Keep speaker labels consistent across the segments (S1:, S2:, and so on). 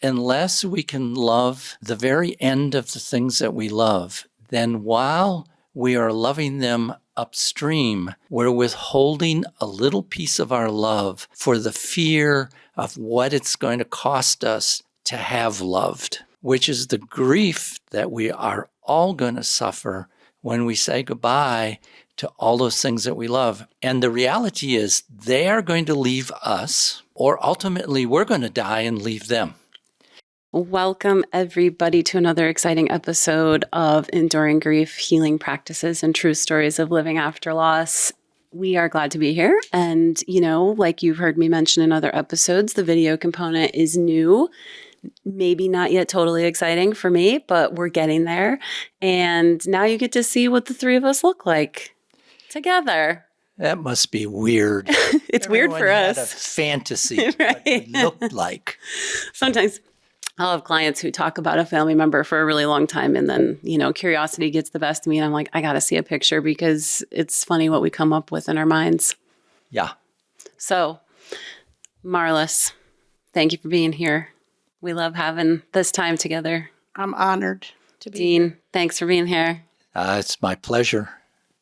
S1: unless we can love the very end of the things that we love, then while we are loving them upstream, we're withholding a little piece of our love for the fear of what it's going to cost us to have loved, which is the grief that we are all going to suffer when we say goodbye to all those things that we love. And the reality is they are going to leave us, or ultimately we're going to die and leave them.
S2: Welcome, everybody, to another exciting episode of Enduring Grief, Healing Practices, and True Stories of Living After Loss. We are glad to be here. And, like you've heard me mention in other episodes, the video component is new. Maybe not yet totally exciting for me, but we're getting there. And now you get to see what the three of us look like together.
S1: That must be weird.
S2: It's weird for us.
S1: Had a fantasy right? What we looked like.
S2: Sometimes I'll have clients who talk about a family member for a really long time, and then, curiosity gets the best of me, and I'm like, I got to see a picture because it's funny what we come up with in our minds.
S1: Yeah.
S2: So, Marlis, thank you for being here. We love having this time together.
S3: I'm honored to be
S2: Dean,
S3: here.
S2: Thanks for being here.
S1: It's my pleasure.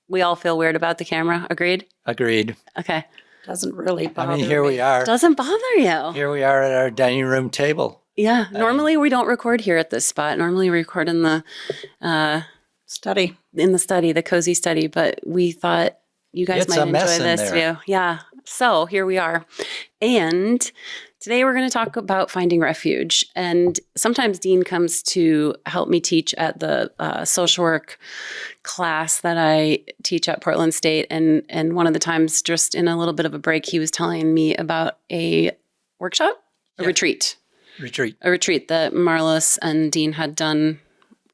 S2: We all feel weird about the camera. Agreed?
S1: Agreed.
S2: Okay.
S3: Doesn't really bother me.
S1: Here we are.
S2: Doesn't bother you.
S1: Here we are at our dining room table.
S2: Yeah. Normally we don't record here at this spot. Normally we record in the
S3: study.
S2: In the study, the cozy study. But we thought you guys might enjoy this view. Yeah. So here we are. And today we're going to talk about finding refuge. And sometimes Dean comes to help me teach at the social work class that I teach at Portland State. And one of the times, just in a little bit of a break, he was telling me about a workshop, a retreat that Marlis and Dean had done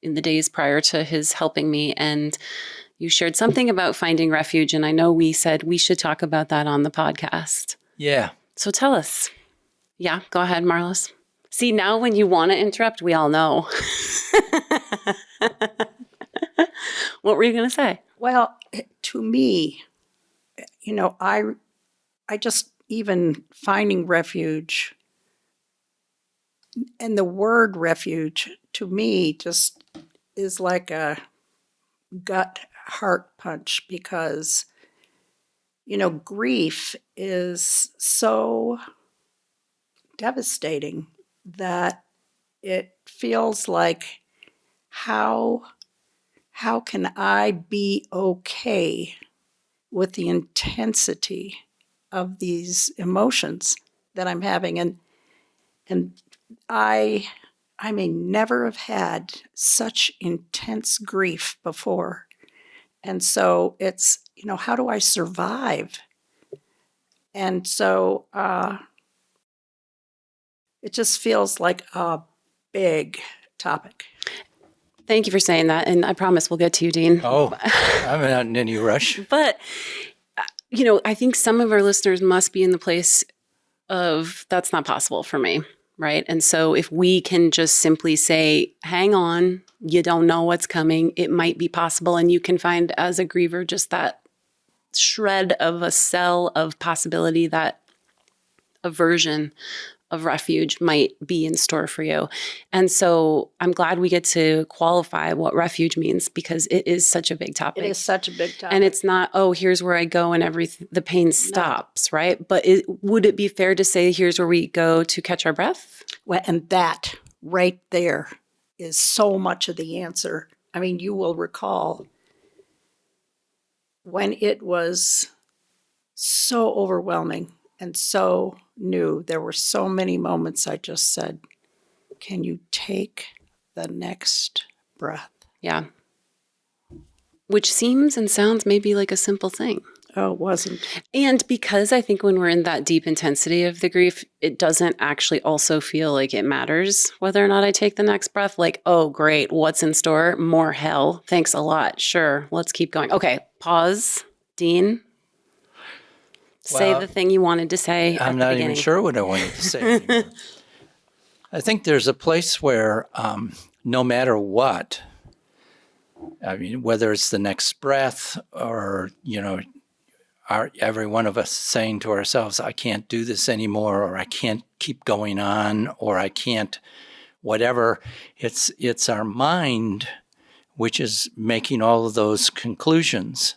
S2: in the days prior to his helping me. And you shared something about finding refuge. And I know we said we should talk about that on the podcast.
S1: Yeah.
S2: So tell us. Yeah, go ahead, Marlis. See, now when you want to interrupt, we all know. What were you going to say?
S3: Well, to me, I just even finding refuge, and the word refuge to me just is like a gut heart punch because, grief is so devastating that it feels like how can I be okay with the intensity of these emotions that I'm having? And I may never have had such intense grief before. And so it's, how do I survive? And so it just feels like a big topic.
S2: Thank you for saying that. And I promise we'll get to you, Dean.
S1: Oh, I'm not in any rush.
S2: But, I think some of our listeners must be in the place of that's not possible for me. Right. And so if we can just simply say, hang on, you don't know what's coming. It might be possible. And you can find as a griever just that shred of a cell of possibility that a version of refuge might be in store for you. And so I'm glad we get to qualify what refuge means because it is such a big topic.
S3: It is such a big topic.
S2: And it's not, here's where I go and the pain stops, right? But would it be fair to say here's where we go to catch our breath?
S3: Well, and that right there is so much of the answer. I mean, you will recall when it was so overwhelming and so new, there were so many moments I just said, can you take the next breath?
S2: Yeah. Which seems and sounds maybe like a simple thing.
S3: Oh, it wasn't.
S2: And because I think when we're in that deep intensity of the grief, it doesn't actually also feel like it matters whether or not I take the next breath. Like, oh, great. What's in store? More hell. Thanks a lot. Sure. Let's keep going. Okay. Pause. Dean. Say the thing you wanted to say.
S1: I'm not even sure what I wanted to say anymore. I think there's a place where no matter what, I mean, whether it's the next breath or, every one of us saying to ourselves, I can't do this anymore, or I can't keep going on, or I can't whatever. It's our mind which is making all of those conclusions.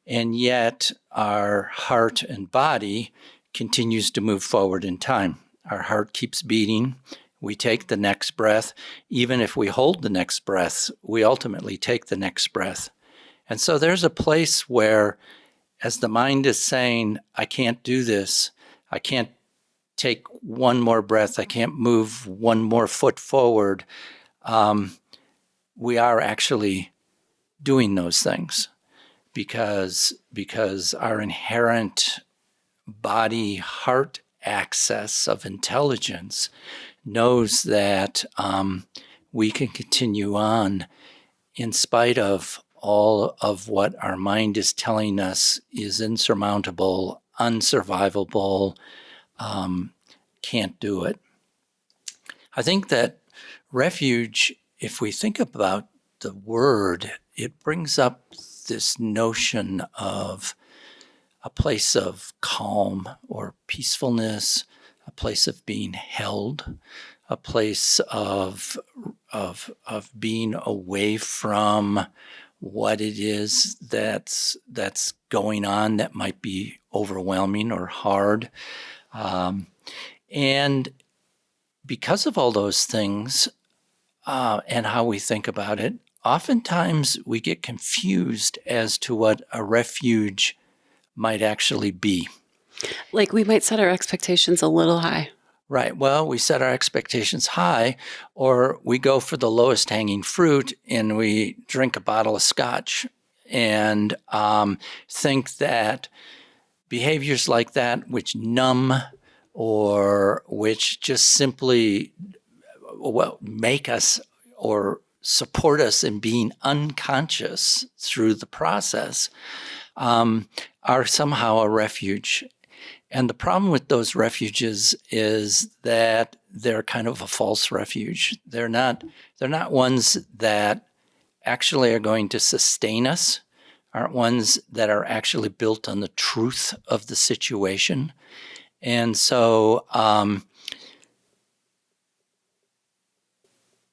S1: And yet our heart and body continues to move forward in time. Our heart keeps beating. We take the next breath. Even if we hold the next breath, we ultimately take the next breath. And so there's a place where, as the mind is saying, I can't do this, I can't take one more breath, I can't move one more foot forward, we are actually doing those things because our inherent body-heart access of intelligence knows that we can continue on in spite of all of what our mind is telling us is insurmountable, unsurvivable, can't do it. I think that refuge, if we think about the word, it brings up this notion of a place of calm or peacefulness, a place of being held, a place of being away from what it is that's going on that might be overwhelming or hard. And because of all those things and how we think about it, oftentimes we get confused as to what a refuge might actually be.
S2: Like we might set our expectations a little high.
S1: Right. Well, we set our expectations high, or we go for the lowest hanging fruit and we drink a bottle of scotch and think that behaviors like that, which numb or which just simply make us or support us in being unconscious through the process, are somehow a refuge. And the problem with those refuges is that they're kind of a false refuge. They're not ones that actually are going to sustain us, aren't ones that are actually built on the truth of the situation. And so,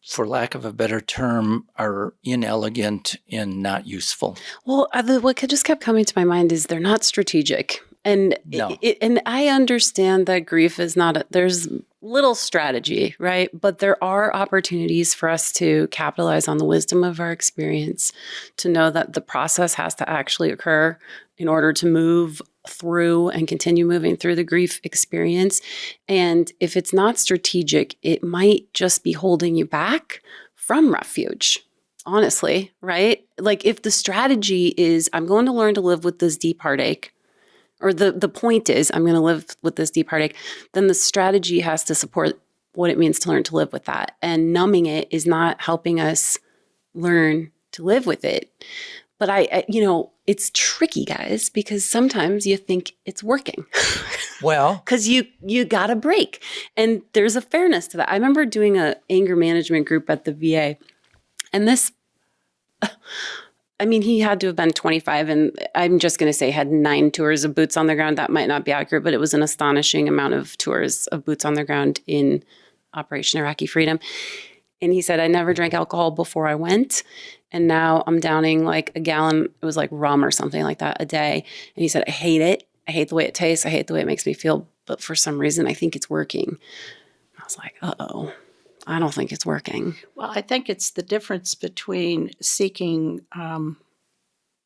S1: for lack of a better term, are inelegant and not useful.
S2: Well, what just kept coming to my mind is they're not strategic. And
S1: no.
S2: And I understand that grief is not, there's little strategy, right? But there are opportunities for us to capitalize on the wisdom of our experience, to know that the process has to actually occur in order to move through and continue moving through the grief experience. And if it's not strategic, it might just be holding you back from refuge. Honestly, right? Like if the strategy is, I'm going to learn to live with this deep heartache, or the point is, I'm going to live with this deep heartache, then the strategy has to support what it means to learn to live with that. And numbing it is not helping us learn to live with it. But I it's tricky, guys, because sometimes you think it's working.
S1: Well,
S2: because you got a break. And there's a fairness to that. I remember doing an anger management group at the VA. And this, he had to have been 25, and I'm just going to say had 9 tours of boots on the ground. That might not be accurate, but it was an astonishing amount of tours of boots on the ground in Operation Iraqi Freedom. And he said, I never drank alcohol before I went. And now I'm downing like a gallon, it was like rum or something like that a day. And he said, I hate it. I hate the way it tastes. I hate the way it makes me feel. But for some reason, I think it's working. I was like, uh-oh. I don't think it's working.
S3: Well, I think it's the difference between seeking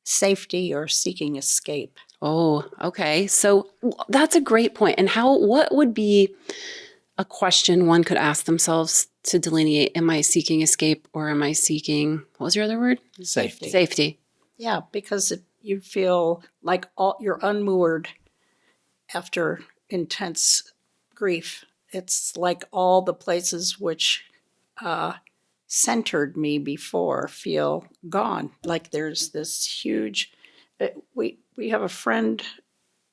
S3: safety or seeking escape.
S2: Oh, okay. So that's a great point. And what would be a question one could ask themselves to delineate, am I seeking escape or am I seeking, what was your other word?
S3: Safety.
S2: Safety.
S3: Yeah, because if you feel like you're unmoored after intense grief. It's like all the places which centered me before feel gone. Like there's this huge, we have a friend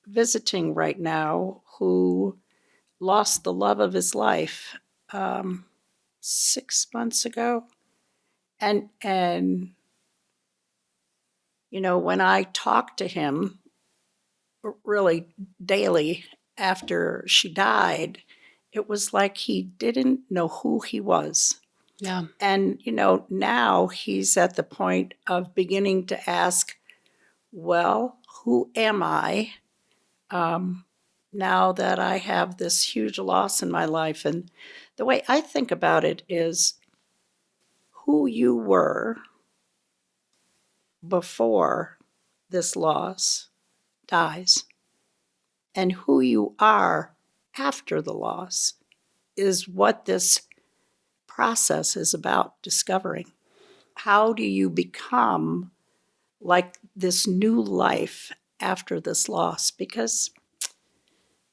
S3: visiting right now who lost the love of his life 6 months ago. And when I talk to him, really daily after she died, it was like he didn't know who he was.
S2: Yeah.
S3: And, now he's at the point of beginning to ask, well, who am I now that I have this huge loss in my life? And the way I think about it is who you were before this loss dies and who you are after the loss is what this process is about discovering. How do you become like this new life after this loss? Because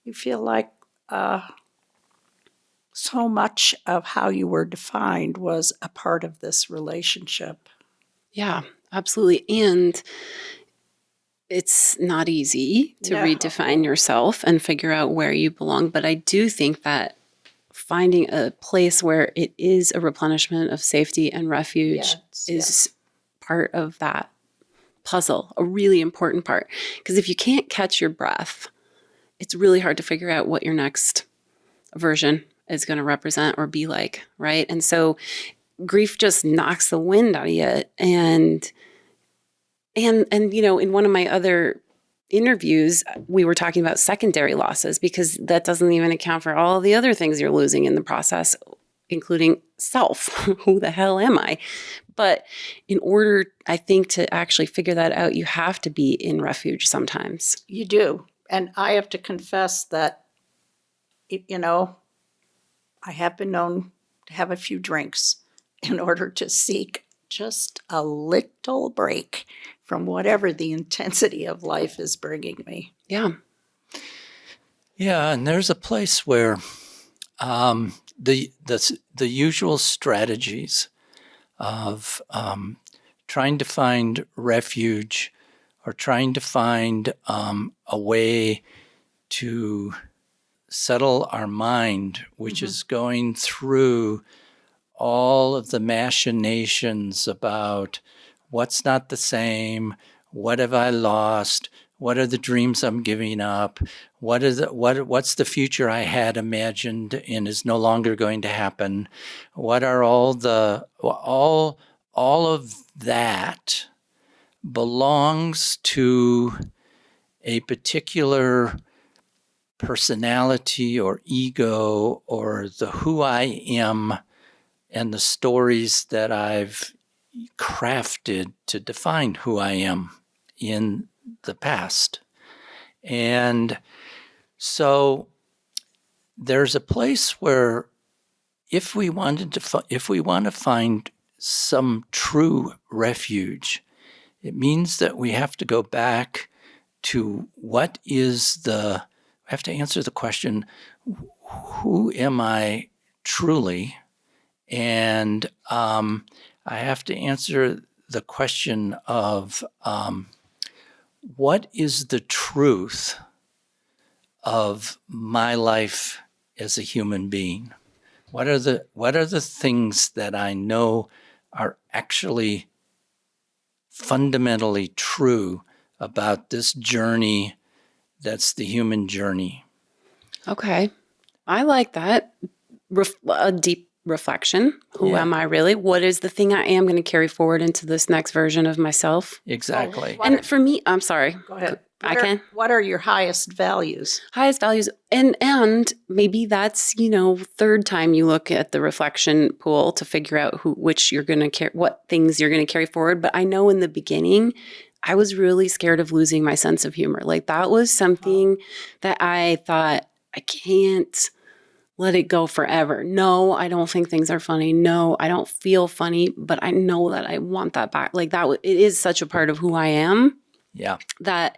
S3: you feel like so much of how you were defined was a part of this relationship.
S2: Yeah, absolutely. And it's not easy to redefine yourself and figure out where you belong. But I do think that finding a place where it is a replenishment of safety and refuge is part of that puzzle, a really important part. Because if you can't catch your breath, it's really hard to figure out what your next version is going to represent or be like, right? And so grief just knocks the wind out of you. And in one of my other interviews, we were talking about secondary losses, because that doesn't even account for all the other things you're losing in the process, including self. Who the hell am I? But in order, I think, to actually figure that out, you have to be in refuge sometimes.
S3: You do. And I have to confess that, I have been known to have a few drinks in order to seek just a little break from whatever the intensity of life is bringing me.
S2: Yeah.
S1: Yeah, and there's a place where the usual strategies of trying to find refuge or trying to find a way to settle our mind, which is going through all of the machinations about what's not the same, what have I lost, what are the dreams I'm giving up, what's the future I had imagined and is no longer going to happen, what are all of that belongs to a particular personality or ego or the who I am and the stories that I've crafted to define who I am in the past. And so there's a place where if we want to find some true refuge, it means that we have to go back to we have to answer the question, who am I truly? And I have to answer the question of what is the truth of my life as a human being? What are the things that I know are actually fundamentally true about this journey that's the human journey?
S2: Okay. I like that. A deep reflection. Who am I really? What is the thing I am going to carry forward into this next version of myself?
S1: Exactly.
S2: And for me, I'm sorry.
S3: Go ahead.
S2: What
S3: are your highest values?
S2: Highest values. And maybe that's, third time you look at the reflection pool to figure out what things you're going to carry forward. But I know in the beginning, I was really scared of losing my sense of humor. Like that was something that I thought, I can't let it go forever. No, I don't think things are funny. No, I don't feel funny, but I know that I want that back. Like that, it is such a part of who I am.
S1: Yeah.
S2: That,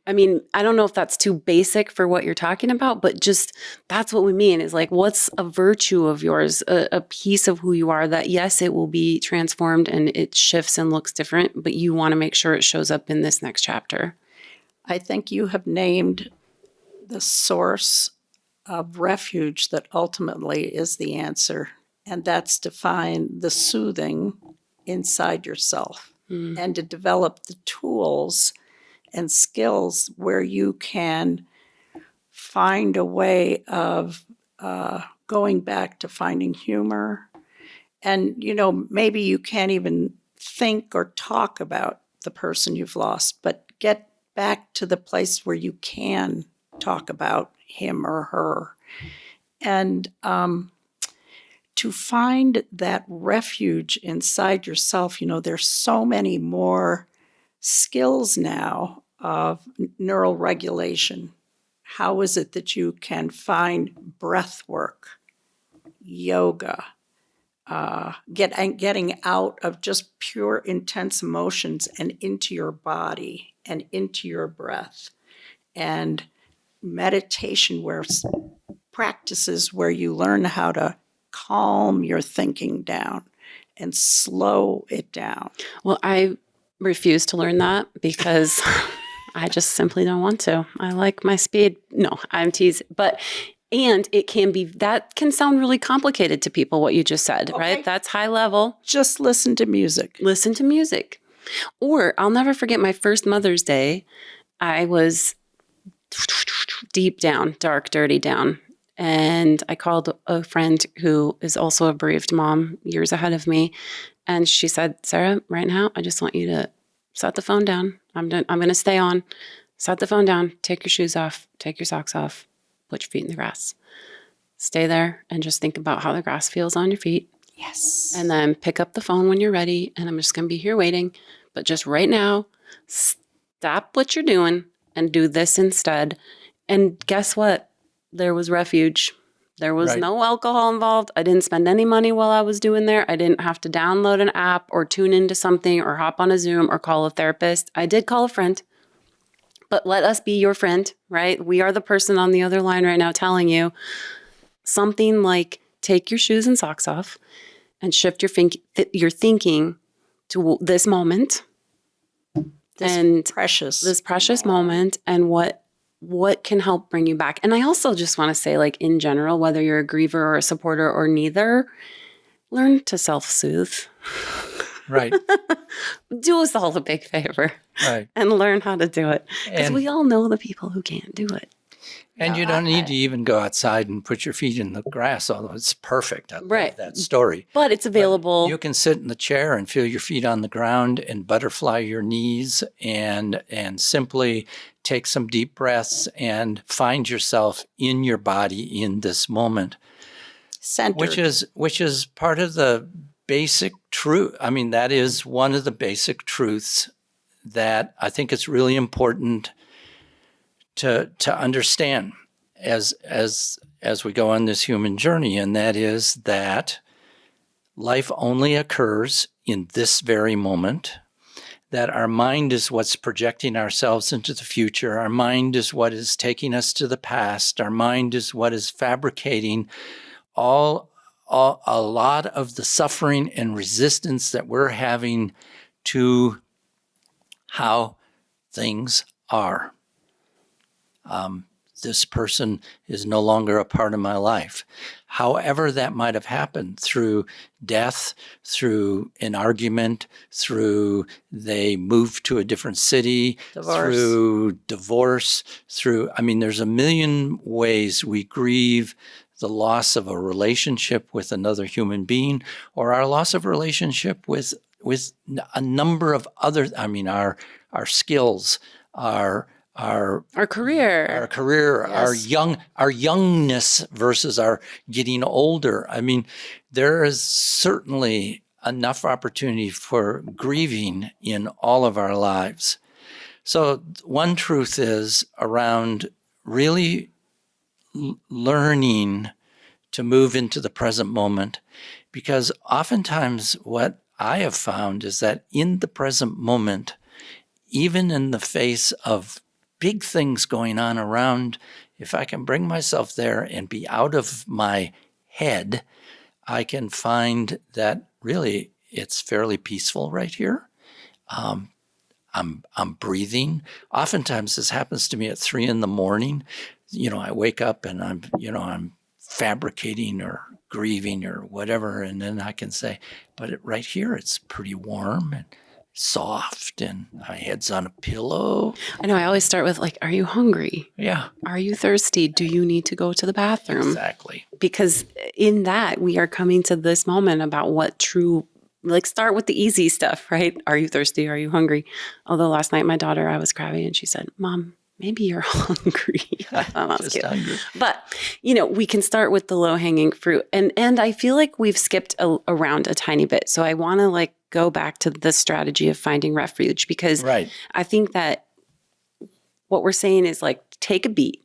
S2: I don't know if that's too basic for what you're talking about, but just that's what we mean is like, what's a virtue of yours, a piece of who you are that, yes, it will be transformed and it shifts and looks different, but you want to make sure it shows up in this next chapter.
S3: I think you have named the source of refuge that ultimately is the answer, and that's to find the soothing inside yourself and to develop the tools and skills where you can find a way of going back to finding humor. And, maybe you can't even think or talk about the person you've lost, but get back to the place where you can talk about him or her. And to find that refuge inside yourself, there's so many more skills now of neural regulation. How is it that you can find breath work, yoga, getting out of just pure intense emotions and into your body and into your breath, and meditation practices where you learn how to calm your thinking down and slow it down.
S2: Well, I refuse to learn that because I just simply don't want to. I like my speed. No, I'm teasing. And that can sound really complicated to people, what you just said, okay. Right? That's high level.
S3: Just listen to music.
S2: Listen to music. Or I'll never forget my first Mother's Day. I was deep down, dark, dirty down. And I called a friend who is also a bereaved mom, years ahead of me. And she said, Sarah, right now, I just want you to set the phone down. I'm going to stay on. Set the phone down. Take your shoes off. Take your socks off. Put your feet in the grass. Stay there and just think about how the grass feels on your feet.
S3: Yes.
S2: And then pick up the phone when you're ready. And I'm just going to be here waiting. But just right now, stop what you're doing and do this instead. And guess what? There was refuge. There was no alcohol involved. I didn't spend any money while I was doing there. I didn't have to download an app or tune into something or hop on a Zoom or call a therapist. I did call a friend. But let us be your friend, right? We are the person on the other line right now telling you something like take your shoes and socks off and shift your thinking to this moment. This precious moment, and what can help bring you back. And I also just want to say, like, in general, whether you're a griever or a supporter or neither, learn to self-soothe.
S1: Right.
S2: Do us all a big favor.
S1: Right.
S2: And learn how to do it. Because we all know the people who can't do it.
S1: And you don't need to even go outside and put your feet in the grass, although it's perfect. I love that story.
S2: But it's available.
S1: But you can sit in the chair and feel your feet on the ground and butterfly your knees and simply take some deep breaths and find yourself in your body in this moment.
S3: Centered.
S1: Which is part of the basic truth. I mean, that is one of the basic truths that I think it's really important to understand as we go on this human journey, and that is that life only occurs in this very moment, that our mind is what's projecting ourselves into the future, our mind is what is taking us to the past, our mind is what is fabricating a lot of the suffering and resistance that we're having to how things are. This person is no longer a part of my life. However that might have happened, through death, through an argument, through they moved to a different city, through divorce, there's a million ways we grieve the loss of a relationship with another human being, or our loss of relationship with a number of other, our skills, our career, yes. our youngness versus our getting older. There is certainly enough opportunity for grieving in all of our lives. So one truth is around really learning to move into the present moment, because oftentimes what I have found is that in the present moment, even in the face of big things going on around, if I can bring myself there and be out of my head, I can find that really it's fairly peaceful right here. I'm breathing. Oftentimes this happens to me at 3 a.m. I wake up and I'm fabricating or grieving or whatever, and then I can say, but right here it's pretty warm and soft and my head's on a pillow.
S2: I know. I always start with like, are you hungry?
S1: Yeah,
S2: Are you thirsty? Do you need to go to the bathroom?
S1: exactly.
S2: Because in that, we are coming to this moment about what true, like start with the easy stuff, right? Are you thirsty? Are you hungry? Although last night, my daughter, I was crabby and she said, Mom, maybe you're hungry. I thought that was cute.
S1: Hungry.
S2: But, we can start with the low hanging fruit. And I feel like we've skipped around a tiny bit. So I want to like go back to the strategy of finding refuge, because I think that what we're saying is like, take a beat.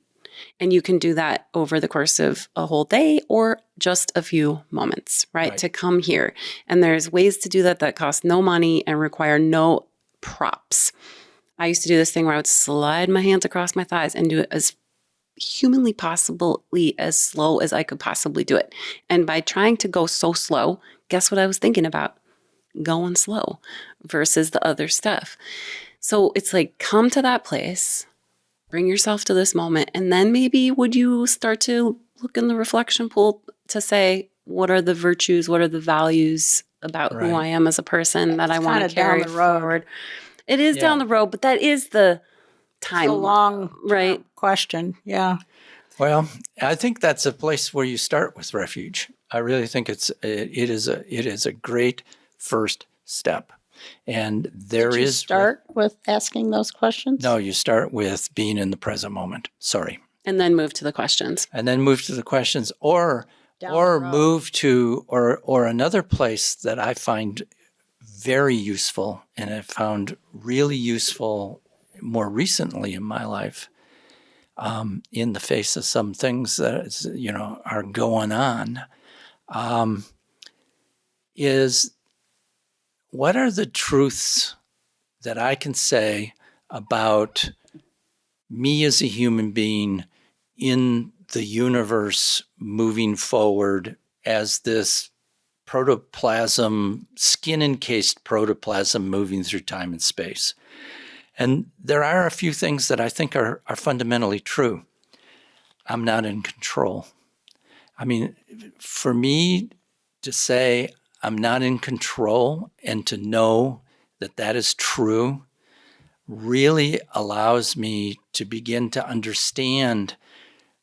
S2: And you can do that over the course of a whole day or just a few moments, right? To come here. And there's ways to do that cost no money and require no props. I used to do this thing where I would slide my hands across my thighs and do it as humanly possibly as slow as I could possibly do it. And by trying to go so slow, guess what I was thinking about? Going slow versus the other stuff. So it's like, come to that place, bring yourself to this moment, and then maybe would you start to look in the reflection pool to say, what are the virtues, what are the values about who I am as a person that I want to carry forward? It is down the road, but that is the time.
S3: It's a long
S2: right
S3: question. Yeah.
S1: Well, I think that's a place where you start with refuge. I really think it is a great first step. And
S3: Did you start with asking those questions?
S1: No, you start with being in the present moment. Sorry.
S2: And then move to the questions.
S1: Or move to or another place that I find very useful, and I've found really useful more recently in my life, in the face of some things that are going on, is what are the truths that I can say about me as a human being in the universe moving forward as this protoplasm, skin-encased protoplasm moving through time and space. And there are a few things that I think are fundamentally true. I'm not in control. I mean, for me to say I'm not in control and to know that that is true really allows me to begin to understand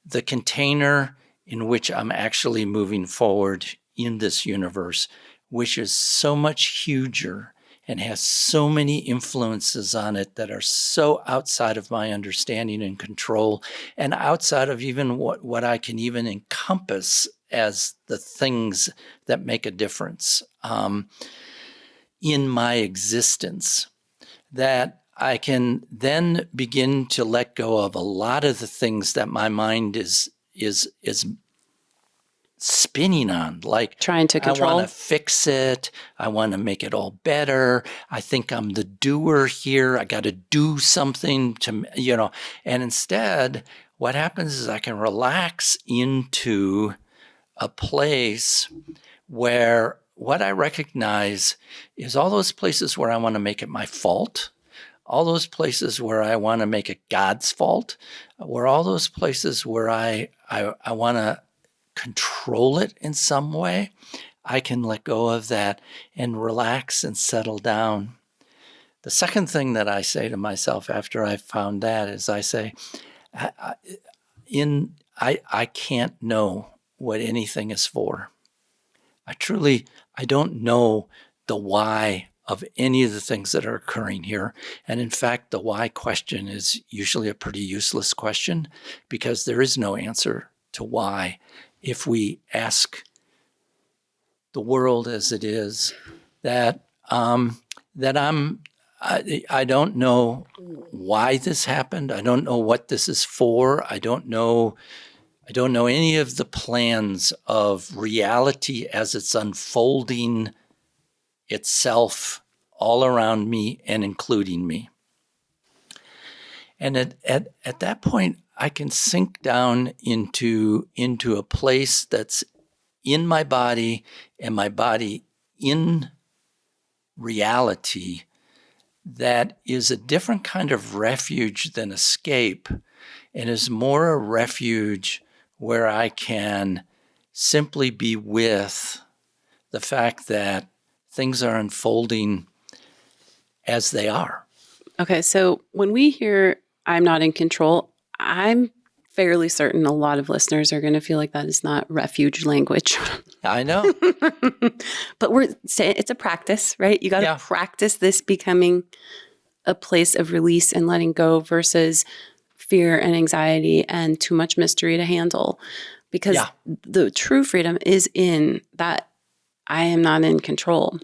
S1: the container in which I'm actually moving forward in this universe, which is so much huger and has so many influences on it that are so outside of my understanding and control, and outside of even what I can even encompass as the things that make a difference in my existence, that I can then begin to let go of a lot of the things that my mind is spinning on, like
S2: trying to control.
S1: I want to fix it. I want to make it all better. I think I'm the doer here. I got to do something to, and instead what happens is I can relax into a place where what I recognize is all those places where I want to make it my fault, all those places where I want to make it God's fault, where all those places where I want to control it in some way, I can let go of that and relax and settle down. The second thing that I say to myself after I've found that is I say, I can't know what anything is for. I don't know the why of any of the things that are occurring here. And in fact, the why question is usually a pretty useless question, because there is no answer to why. If we ask the world as it is, that I don't know why this happened. I don't know what this is for. I don't know any of the plans of reality as it's unfolding itself all around me and including me. And at that point, I can sink down into a place that's in my body, and my body in reality, that is a different kind of refuge than escape, and is more a refuge where I can simply be with the fact that things are unfolding as they are.
S2: Okay, so when we hear I'm not in control, I'm fairly certain a lot of listeners are going to feel like that is not refuge language.
S1: I know.
S2: But we're saying it's a practice, right? You got to practice this becoming a place of release and letting go versus fear and anxiety and too much mystery to handle. Because the true freedom is in that I am not in control.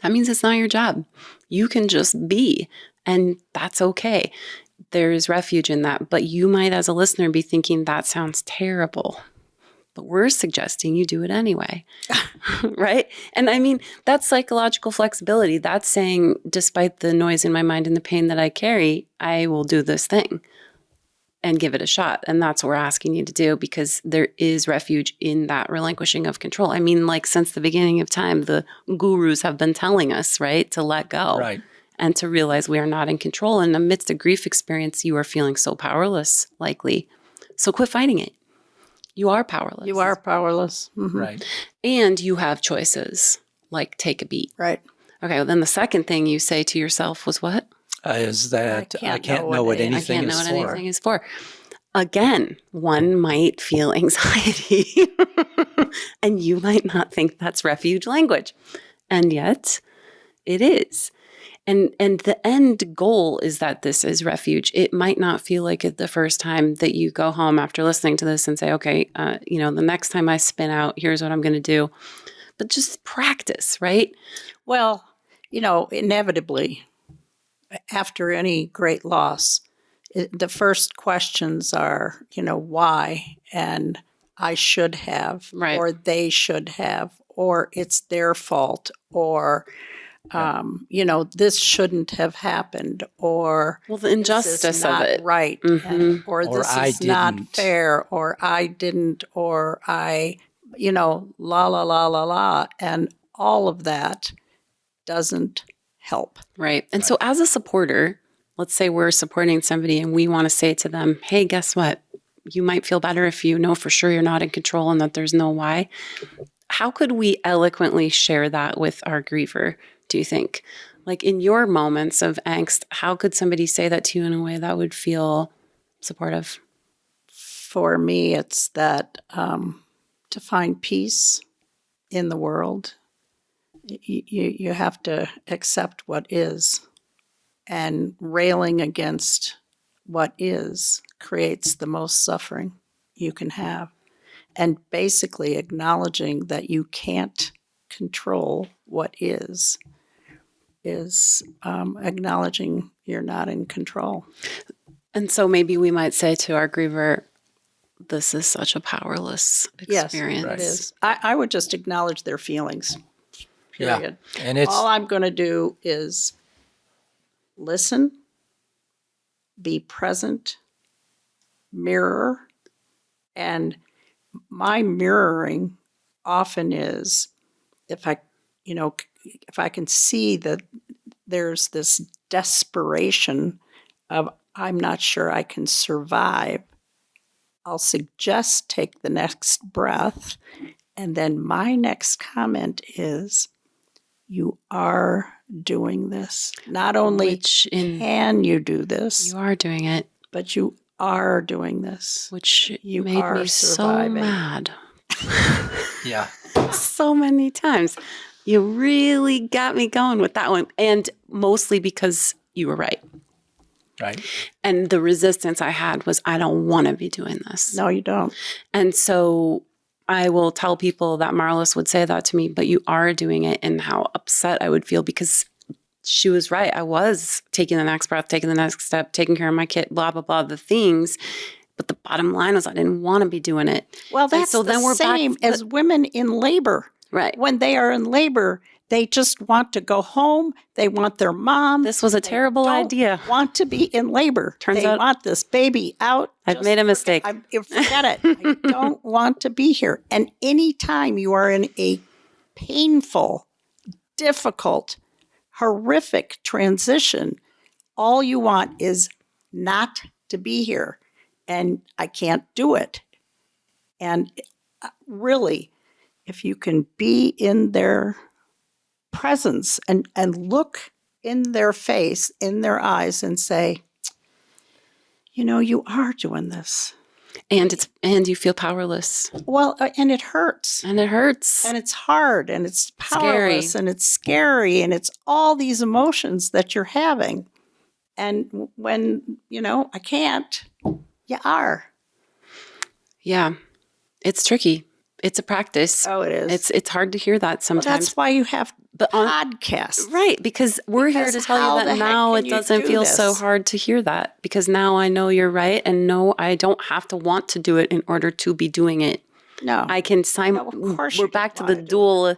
S2: That means it's not your job. You can just be, and that's okay. There is refuge in that. But you might, as a listener, be thinking that sounds terrible. But we're suggesting you do it anyway, right? And I mean, that's psychological flexibility. That's saying, despite the noise in my mind and the pain that I carry, I will do this thing and give it a shot. And that's what we're asking you to do, because there is refuge in that relinquishing of control. I mean, like since the beginning of time, the gurus have been telling us, right, to let go.
S1: Right.
S2: And to realize we are not in control. And amidst a grief experience, you are feeling so powerless, likely. So quit fighting it. You are powerless.
S3: You are powerless. Mm-hmm.
S1: Right.
S2: And you have choices, like take a beat.
S3: Right.
S2: Okay, well, then the second thing you say to yourself was what?
S1: Is that I can't know what anything is for.
S2: Again, one might feel anxiety, and you might not think that's refuge language. And yet, it is. And the end goal is that this is refuge. It might not feel like it the first time that you go home after listening to this and say, okay, the next time I spin out, here's what I'm going to do. But just practice, right?
S3: Well, inevitably, after any great loss, the first questions are, why, and I should have,
S2: right,
S3: or they should have, or it's their fault, or this shouldn't have happened, or
S2: the injustice
S3: this is not
S2: of it,
S3: right,
S2: mm-hmm.
S3: or this is not fair, or I didn't, or I, la la la la la, and all of that doesn't help.
S2: Right. And so as a supporter, let's say we're supporting somebody and we want to say to them, hey, guess what? You might feel better if you know for sure you're not in control and that there's no why. How could we eloquently share that with our griever, do you think? Like in your moments of angst, how could somebody say that to you in a way that would feel supportive?
S3: For me, it's that to find peace in the world, you have to accept what is, and railing against what is creates the most suffering you can have. And basically acknowledging that you can't control what is acknowledging you're not in control.
S2: And so maybe we might say to our griever, this is such a powerless experience.
S3: Yes, it is. I would just acknowledge their feelings, period.
S1: Yeah. And it's
S3: all I'm going to do is listen, be present, mirror, and my mirroring often is if I can see that there's this desperation of I'm not sure I can survive, I'll suggest take the next breath, and then my next comment is, you are doing this. Not only can you do this,
S2: you are doing it,
S3: but you are doing this.
S2: Which
S3: you
S2: made
S3: are
S2: me
S3: surviving.
S2: so mad.
S1: Yeah.
S2: So many times. You really got me going with that one. And mostly because you were right.
S1: Right.
S2: And the resistance I had was, I don't want to be doing this.
S3: No, you don't.
S2: And so I will tell people that Marlis would say that to me, but you are doing it, and how upset I would feel because she was right. I was taking the next breath, taking the next step, taking care of my kid, blah, blah, blah, the things. But the bottom line was I didn't want to be doing it.
S3: Well, that's the same as women in labor.
S2: Right.
S3: When they are in labor, they just want to go home. They want their mom.
S2: This was a terrible idea.
S3: Want to be in labor.
S2: Turns out
S3: they want this baby out.
S2: I've made a mistake.
S3: Forget it. I don't want to be here. And anytime you are in a painful, difficult, horrific transition, all you want is not to be here. And I can't do it. And really, if you can be in their presence and look in their face, in their eyes, and say, you are doing this.
S2: And you feel powerless.
S3: Well, and it hurts.
S2: And it hurts.
S3: And it's hard, and it's powerless, and it's scary, and it's all these emotions that you're having. And when, I can't, you are.
S2: Yeah. It's tricky. It's a practice.
S3: Oh, it is.
S2: It's hard to hear that sometimes.
S3: Well, that's why you have podcasts.
S2: Right, because we're here to tell you that now it doesn't feel so hard to hear that, because now I know you're right, and no, I don't have to want to do it in order to be doing it.
S3: No.
S2: I can we're back to the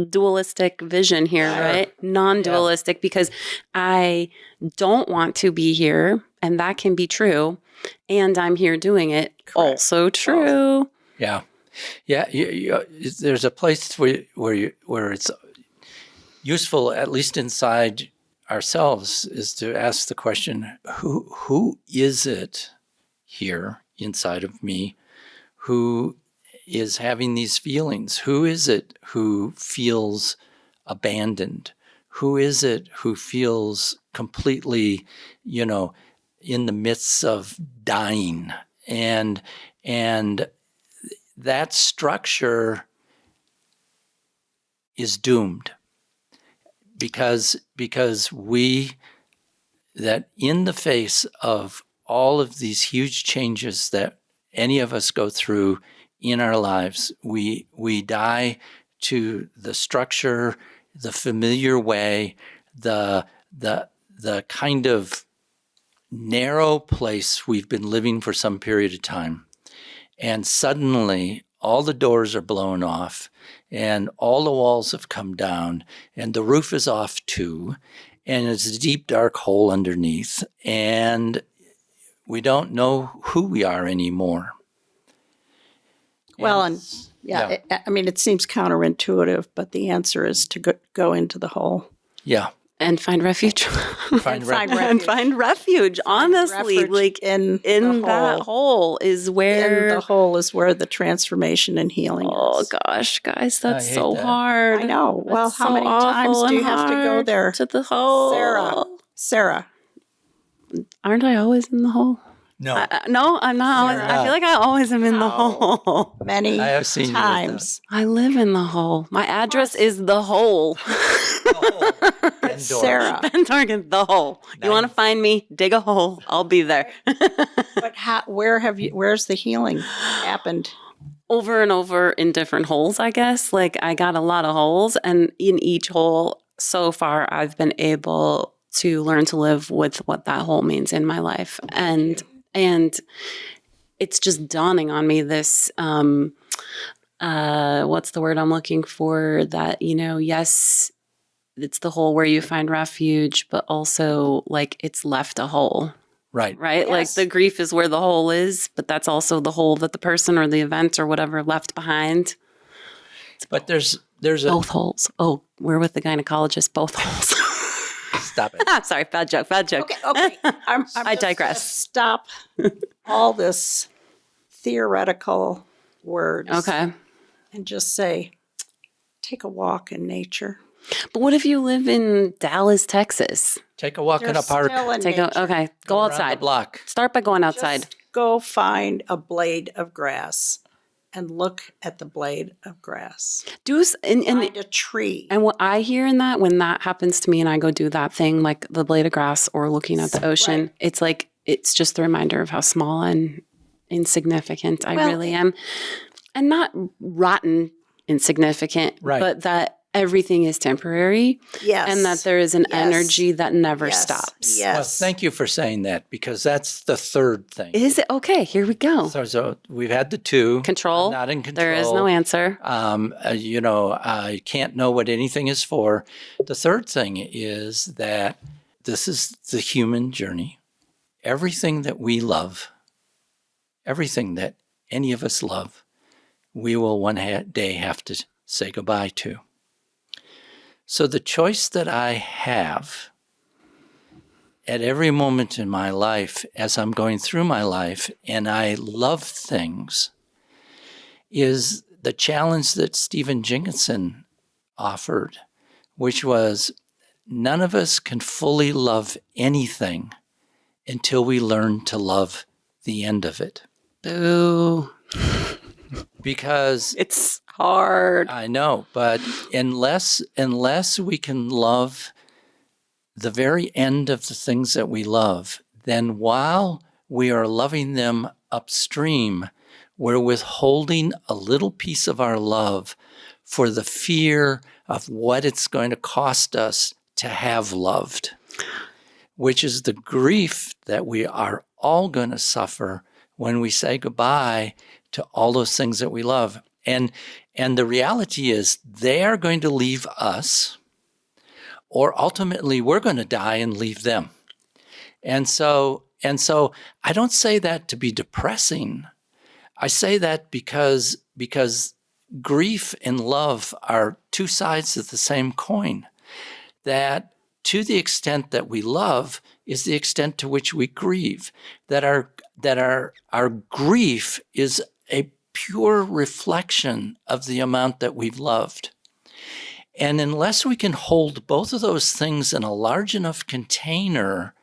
S2: dualistic vision here, right? Non-dualistic, because I don't want to be here, and that can be true, and I'm here doing it. Correct. Also true.
S1: Yeah. Yeah, there's a place where it's useful, at least inside ourselves, is to ask the question, who is it here inside of me who is having these feelings? Who is it who feels abandoned? Who is it who feels completely, in the midst of dying? And that structure is doomed because that in the face of all of these huge changes that any of us go through in our lives, we die to the structure, the familiar way, the kind of narrow place we've been living for some period of time. And suddenly, all the doors are blown off, and all the walls have come down, and the roof is off too, and it's a deep, dark hole underneath, and we don't know who we are anymore.
S3: Well, it seems counterintuitive, but the answer is to go into the hole.
S1: Yeah.
S2: And find refuge.
S3: Find
S2: refuge. Honestly, like in that hole is where...
S3: In the hole is where the transformation and healing is.
S2: Oh, gosh, guys, that's so hard.
S3: I know. Well, how many times do you have to go there?
S2: To the hole.
S3: Sarah.
S2: Aren't I always in the hole?
S1: No.
S2: No, I'm not always. I feel like I always am in the hole.
S3: Many
S1: I have seen
S3: times.
S2: I live in the hole. My address is the hole.
S3: Sarah.
S2: Ben Target, the hole. Nice. You want to find me? Dig a hole. I'll be there.
S3: But where's the healing happened?
S2: Over and over in different holes, I guess. Like, I got a lot of holes, and in each hole, so far, I've been able to learn to live with what that hole means in my life. And it's just dawning on me this, what's the word I'm looking for? That, yes, it's the hole where you find refuge, but also like it's left a hole.
S1: Right.
S2: Yes. Like the grief is where the hole is, but that's also the hole that the person or the event or whatever left behind.
S1: But there's
S2: both holes. Oh, we're with the gynecologist, both holes.
S1: Stop it.
S2: Sorry, bad joke. Okay. I digress.
S3: Stop all this theoretical words.
S2: Okay.
S3: And just say, take a walk in nature.
S2: But what if you live in Dallas, Texas?
S1: Take a walk in a park.
S2: Go outside.
S1: The block.
S2: Start by going outside.
S3: Just go find a blade of grass and look at the blade of grass. Find a tree.
S2: And what I hear in that, when that happens to me and I go do that thing, like the blade of grass or looking at the ocean, right. It's like, it's just the reminder of how small and insignificant I really am. And not rotten insignificant,
S1: right.
S2: But that everything is temporary.
S3: Yes.
S2: And that there is an energy that never stops.
S3: Yes.
S1: Well, thank you for saying that, because that's the third thing.
S2: Is it? Okay, here we go.
S1: So we've had the two.
S2: Control.
S1: I'm not in control.
S2: There is no answer.
S1: I can't know what anything is for. The third thing is that this is the human journey. Everything that we love, everything that any of us love, we will one day have to say goodbye to. So the choice that I have at every moment in my life, as I'm going through my life, and I love things, is the challenge that Stephen Jenkinson offered, which was none of us can fully love anything until we learn to love the end of it.
S2: Boo.
S1: Because
S2: it's hard.
S1: I know, but unless we can love the very end of the things that we love, then while we are loving them upstream, we're withholding a little piece of our love for the fear of what it's going to cost us to have loved, which is the grief that we are all going to suffer when we say goodbye to all those things that we love. And the reality is they are going to leave us, or ultimately we're going to die and leave them. And so I don't say that to be depressing. I say that because grief and love are two sides of the same coin. That to the extent that we love is the extent to which we grieve. That our grief is a pure reflection of the amount that we've loved. And unless we can hold both of those things in a large enough container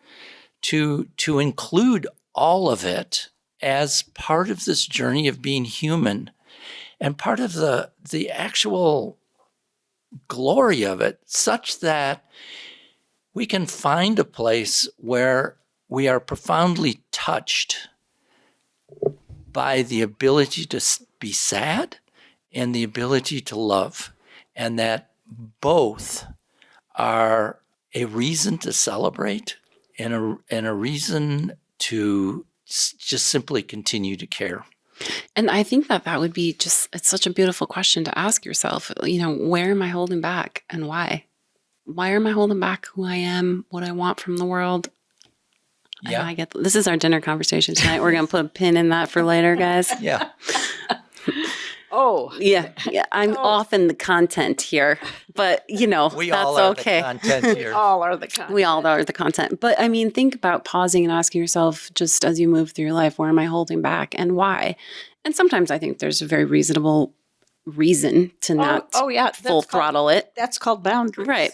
S1: to include all of it as part of this journey of being human and part of the actual glory of it, such that we can find a place where we are profoundly touched by the ability to be sad and the ability to love, and that both are a reason to celebrate and a reason to just simply continue to care.
S2: And I think that would be it's such a beautiful question to ask yourself. Where am I holding back and why? Why am I holding back who I am, what I want from the world?
S1: Yeah.
S2: This is our dinner conversation tonight. We're going to put a pin in that for later, guys.
S1: Yeah.
S3: Oh.
S2: Yeah. I'm off in the content here, but
S1: we
S2: that's
S1: all are
S2: okay.
S1: the content here.
S3: All are the content.
S2: We all are the content. But I mean, think about pausing and asking yourself, just as you move through your life, where am I holding back and why? And sometimes I think there's a very reasonable reason to not full throttle it.
S3: That's called boundaries.
S2: Right.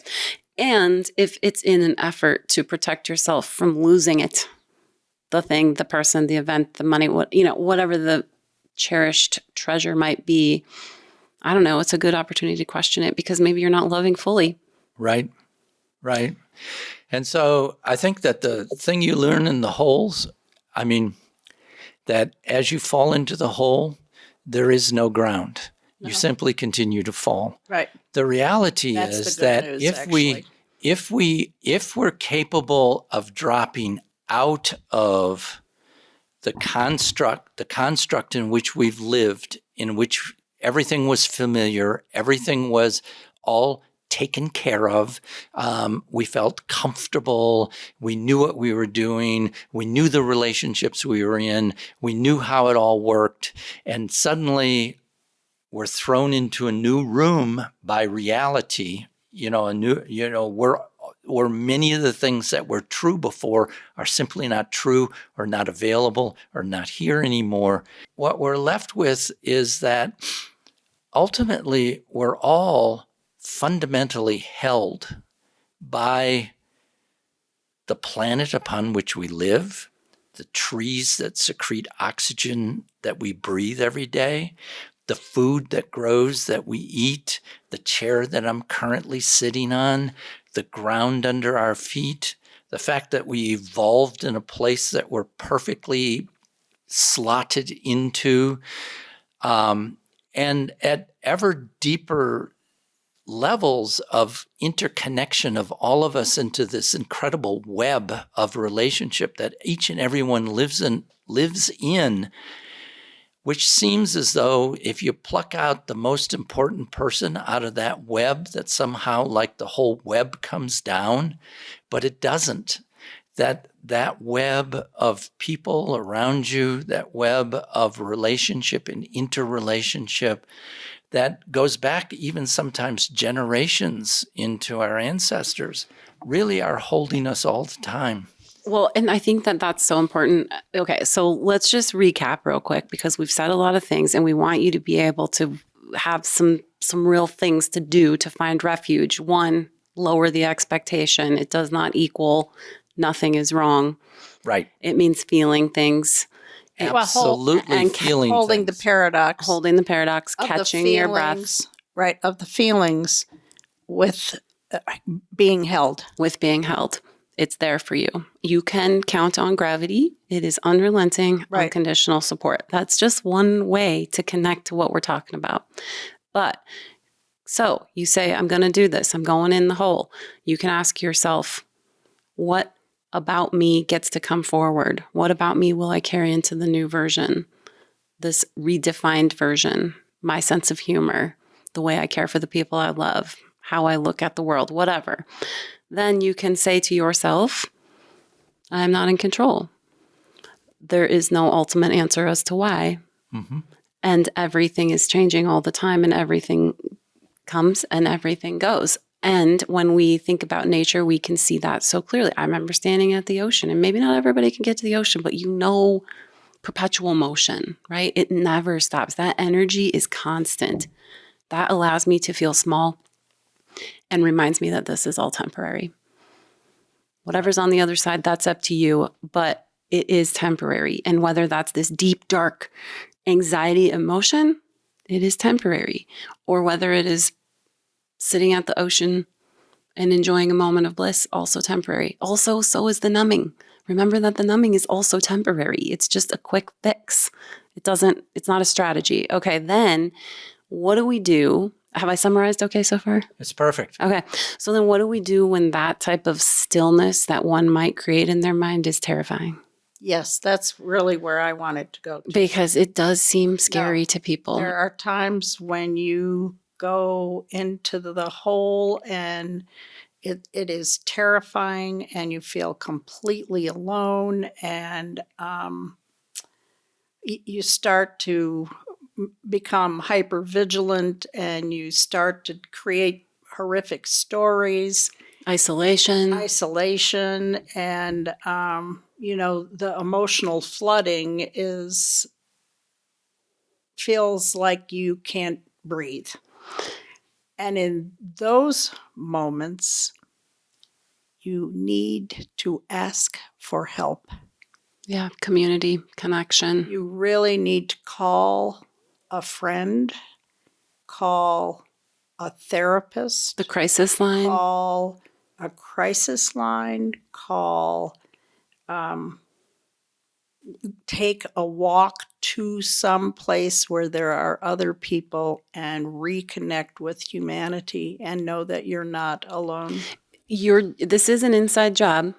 S2: And if it's in an effort to protect yourself from losing it, the thing, the person, the event, the money, whatever the cherished treasure might be, I don't know, it's a good opportunity to question it because maybe you're not loving fully.
S1: Right. And so I think that the thing you learn in the holes, that as you fall into the hole, there is no ground. No. You simply continue to fall.
S3: Right.
S1: The reality is that if we're capable of dropping out of the construct in which we've lived, in which everything was familiar, everything was all taken care of, we felt comfortable, we knew what we were doing, we knew the relationships we were in, we knew how it all worked, and suddenly we're thrown into a new room by reality, where many of the things that were true before are simply not true or not available or not here anymore. What we're left with is that ultimately we're all fundamentally held by the planet upon which we live, the trees that secrete oxygen that we breathe every day, the food that grows that we eat, the chair that I'm currently sitting on, the ground under our feet, the fact that we evolved in a place that we're perfectly slotted into, and at ever deeper levels of interconnection of all of us into this incredible web of relationship that each and everyone lives in, which seems as though if you pluck out the most important person out of that web, that somehow like the whole web comes down, but it doesn't. That web of people around you, that web of relationship and interrelationship that goes back even sometimes generations into our ancestors, really are holding us all the time.
S2: Well, and I think that's so important. Okay, so let's just recap real quick because we've said a lot of things and we want you to be able to have some real things to do to find refuge. One, lower the expectation. It does not equal nothing is wrong.
S1: Right.
S2: It means feeling things.
S1: Absolutely feeling
S3: holding
S1: things.
S3: the paradox.
S2: Holding the paradox,
S3: Of the
S2: catching your breath.
S3: feelings, right, of the feelings with being held.
S2: With being held. It's there for you. You can count on gravity. It is unrelenting,
S3: Right.
S2: unconditional support. That's just one way to connect to what we're talking about. But so you say, I'm going to do this. I'm going in the hole. You can ask yourself, what about me gets to come forward? What about me will I carry into the new version? This redefined version, my sense of humor, the way I care for the people I love, how I look at the world, whatever. Then you can say to yourself, I'm not in control. There is no ultimate answer as to why. Mm-hmm. And everything is changing all the time, and everything comes and everything goes. And when we think about nature, we can see that so clearly. I remember standing at the ocean, and maybe not everybody can get to the ocean, but perpetual motion, right? It never stops. That energy is constant. That allows me to feel small and reminds me that this is all temporary. Whatever's on the other side, that's up to you, but it is temporary. And whether that's this deep, dark anxiety emotion, it is temporary. Or whether it is sitting at the ocean and enjoying a moment of bliss, also temporary. Also, so is the numbing. Remember that the numbing is also temporary. It's just a quick fix. It's not a strategy. Okay, then what do we do? Have I summarized okay so far?
S1: It's perfect.
S2: Okay. So then what do we do when that type of stillness that one might create in their mind is terrifying?
S3: Yes, that's really where I wanted to go to.
S2: Because it does seem scary to people.
S3: There are times when you go into the hole and it is terrifying and you feel completely alone, and you start to become hypervigilant and you start to create horrific stories. Isolation, and the emotional flooding feels like you can't breathe. And in those moments, you need to ask for help.
S2: Yeah, community, connection.
S3: You really need to call a friend, call a therapist.
S2: The crisis line.
S3: Call a crisis line, take a walk to some place where there are other people and reconnect with humanity and know that you're not alone.
S2: This is an inside job.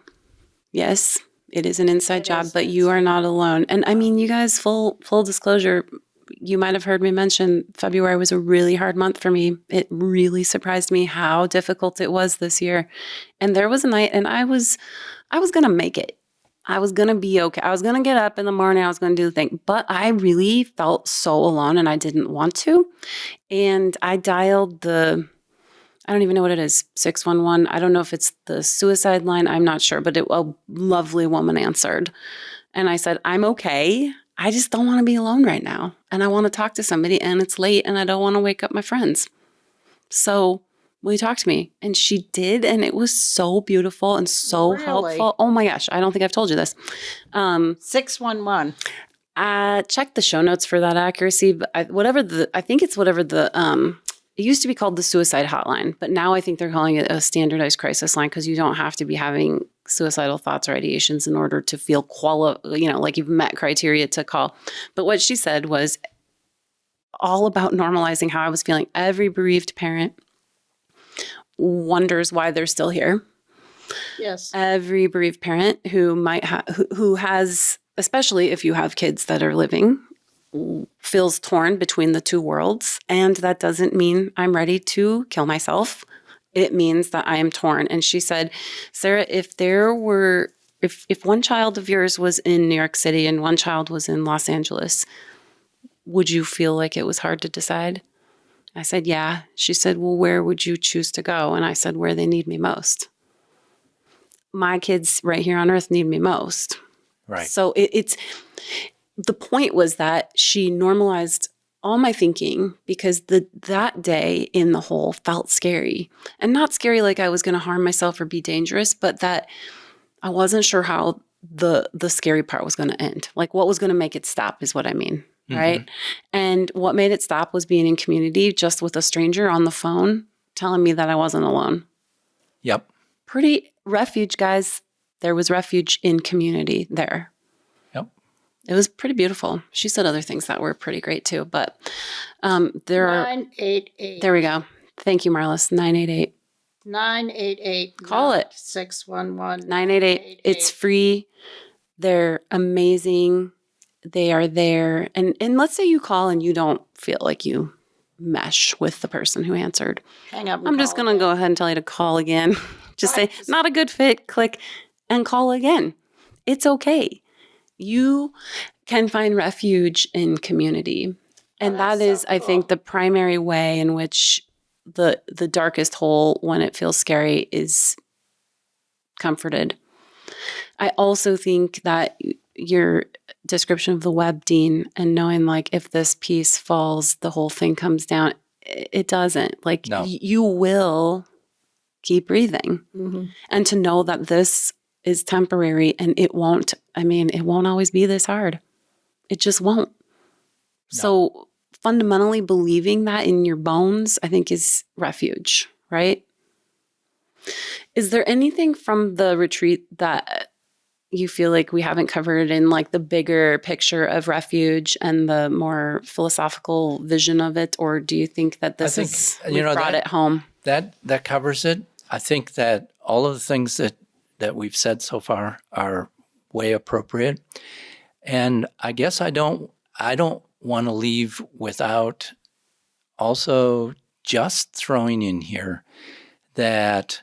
S2: Yes, it is an inside job, but you are not alone. And I mean, you guys, full disclosure, you might have heard me mention February was a really hard month for me. It really surprised me how difficult it was this year. And there was a night, and I was going to make it. I was going to be okay. I was going to get up in the morning. I was going to do the thing. But I really felt so alone, and I didn't want to. And I dialed I don't even know what it is, 611. I don't know if it's the suicide line. I'm not sure. But a lovely woman answered. And I said, I'm okay. I just don't want to be alone right now. And I want to talk to somebody, and it's late, and I don't want to wake up my friends. So will you talk to me? And she did, and it was so beautiful and so helpful. Oh my gosh, I don't think I've told you this.
S3: 611.
S2: Check the show notes for that accuracy. But it used to be called the suicide hotline, but now I think they're calling it a standardized crisis line because you don't have to be having suicidal thoughts or ideations in order to feel like you've met criteria to call. But what she said was all about normalizing how I was feeling. Every bereaved parent wonders why they're still here.
S3: Yes.
S2: Every bereaved parent who has, especially if you have kids that are living, feels torn between the two worlds. And that doesn't mean I'm ready to kill myself. It means that I am torn. And she said, Sarah, if one child of yours was in New York City and one child was in Los Angeles, would you feel like it was hard to decide? I said, yeah. She said, well, where would you choose to go? And I said, where they need me most. My kids right here on earth need me most.
S1: Right.
S2: So the point was that she normalized all my thinking, because that day in the hole felt scary, and not scary like I was going to harm myself or be dangerous, but that I wasn't sure how the scary part was going to end. Like what was going to make it stop is what I mean. Right. And what made it stop was being in community just with a stranger on the phone telling me that I wasn't alone.
S1: Yep.
S2: Pretty refuge, guys. There was refuge in community there.
S1: Yep.
S2: It was pretty beautiful. She said other things that were pretty great too, but there are
S3: 988.
S2: There we go. Thank you, Marlis. 988.
S3: 988.
S2: Call it
S3: 611.
S2: 988. It's free. They're amazing. They are there. And let's say you call and you don't feel like you mesh with the person who answered.
S3: Hang up.
S2: I'm just going to go ahead and tell you to call again. Just say, not a good fit, click, and call again. It's okay. You can find refuge in community. And that is, I think, the primary way in which the darkest hole, when it feels scary, is comforted. I also think that your description of the web, Dean, and knowing like if this piece falls, the whole thing comes down. It doesn't. Like you will keep breathing. And to know that this is temporary and it won't always be this hard. It just won't. No. So fundamentally believing that in your bones, I think is refuge, right? Is there anything from the retreat that you feel like we haven't covered in like the bigger picture of refuge and the more philosophical vision of it? Or do you think that we brought it home?
S1: That covers it. I think that all of the things that we've said so far are way appropriate. And I guess I don't want to leave without also just throwing in here that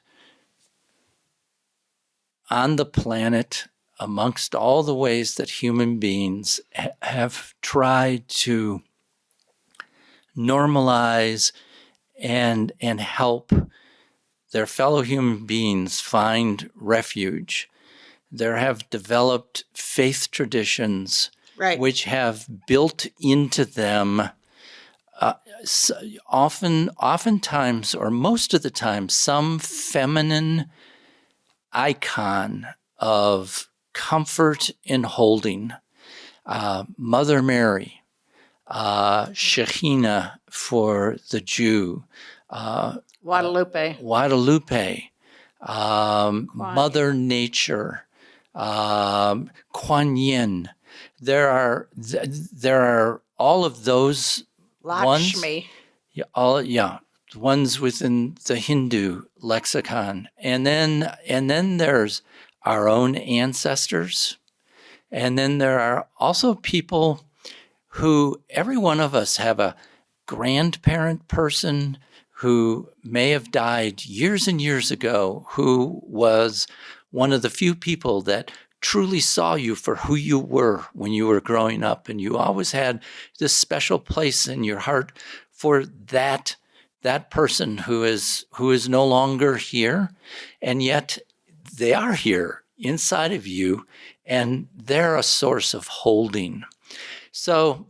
S1: on the planet, amongst all the ways that human beings have tried to normalize and help their fellow human beings find refuge, there have developed faith traditions which have built into them oftentimes, or most of the time, some feminine icon of comfort in holding. Mother Mary, Shekhinah for the Jew,
S3: Guadalupe,
S1: Mother Nature, Kuan Yin. There are all of those
S3: Lakshmi.
S1: Ones within the Hindu lexicon, and then there's our own ancestors, and then there are also people who, every one of us have a grandparent person who may have died years and years ago, who was one of the few people that truly saw you for who you were when you were growing up, and you always had this special place in your heart for that person who is no longer here, and yet they are here inside of you, and they're a source of holding. So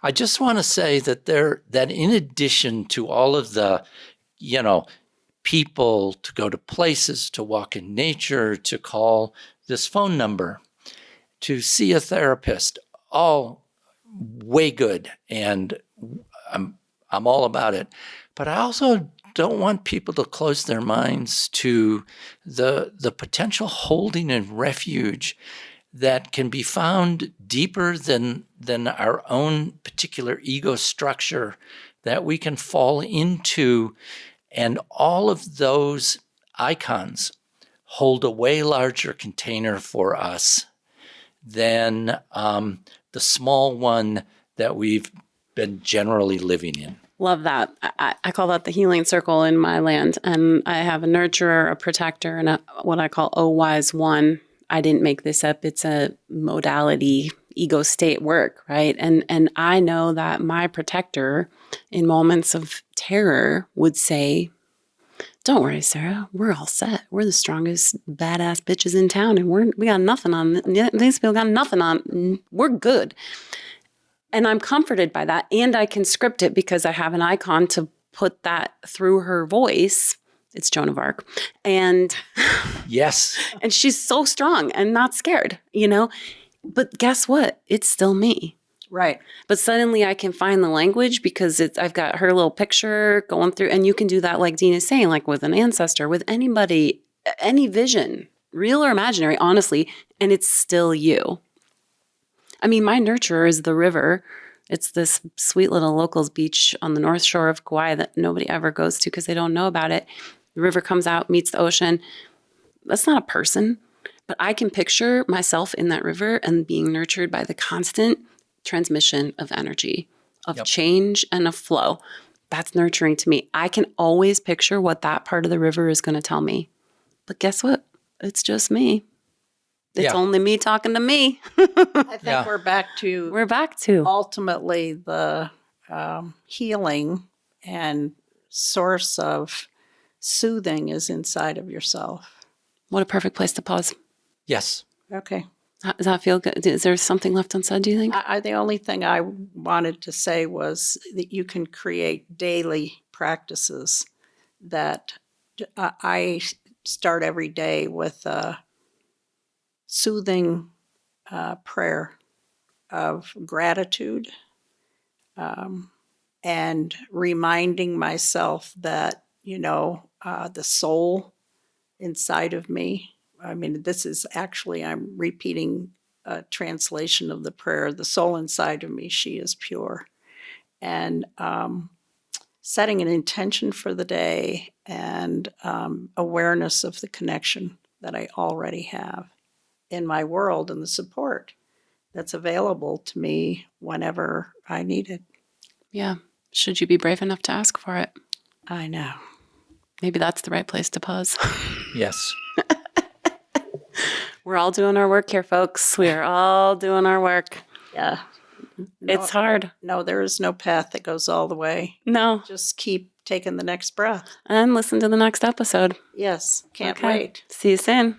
S1: I just want to say that in addition to all of the, people to go to places, to walk in nature, to call this phone number, to see a therapist, all way good, and I'm all about it. But I also don't want people to close their minds to the potential holding and refuge that can be found deeper than our own particular ego structure that we can fall into. And all of those icons hold a way larger container for us than the small one that we've been generally living in.
S2: Love that. I call that the healing circle in my land. And I have a nurturer, a protector, and what I call wise one. I didn't make this up. It's a modality, ego state work, right? And I know that my protector in moments of terror would say, don't worry, Sarah, we're all set. We're the strongest badass bitches in town, and we got nothing on, these people got nothing on, we're good. And I'm comforted by that. And I can script it because I have an icon to put that through her voice. It's Joan of Arc. And
S1: yes.
S2: And she's so strong and not scared, But guess what? It's still me.
S3: Right.
S2: But suddenly I can find the language because I've got her little picture going through. And you can do that, like Dean is saying, like with an ancestor, with anybody, any vision, real or imaginary, honestly. And it's still you. I mean, my nurturer is the river. It's this sweet little locals beach on the north shore of Kauai that nobody ever goes to because they don't know about it. The river comes out, meets the ocean. That's not a person, but I can picture myself in that river and being nurtured by the constant transmission of energy, of change and of flow. That's nurturing to me. I can always picture what that part of the river is going to tell me. But guess what? It's just me. It's only me talking to me.
S3: I think we're back to ultimately the healing and source of soothing is inside of yourself.
S2: What a perfect place to pause.
S1: Yes.
S3: Okay.
S2: Does that feel good? Is there something left unsaid, do you think?
S3: The only thing I wanted to say was that you can create daily practices that I start every day with a soothing prayer of gratitude and reminding myself that, the soul inside of me. I mean, this is actually, I'm repeating a translation of the prayer, the soul inside of me, she is pure. And setting an intention for the day and awareness of the connection that I already have in my world and the support that's available to me whenever I need it.
S2: Yeah. Should you be brave enough to ask for it?
S3: I know.
S2: Maybe that's the right place to pause.
S1: Yes.
S2: We're all doing our work here, folks. We are all doing our work.
S3: Yeah.
S2: It's hard.
S3: No, there is no path that goes all the way.
S2: No.
S3: Just keep taking the next breath.
S2: And listen to the next episode.
S3: Yes. Can't wait.
S2: See you soon.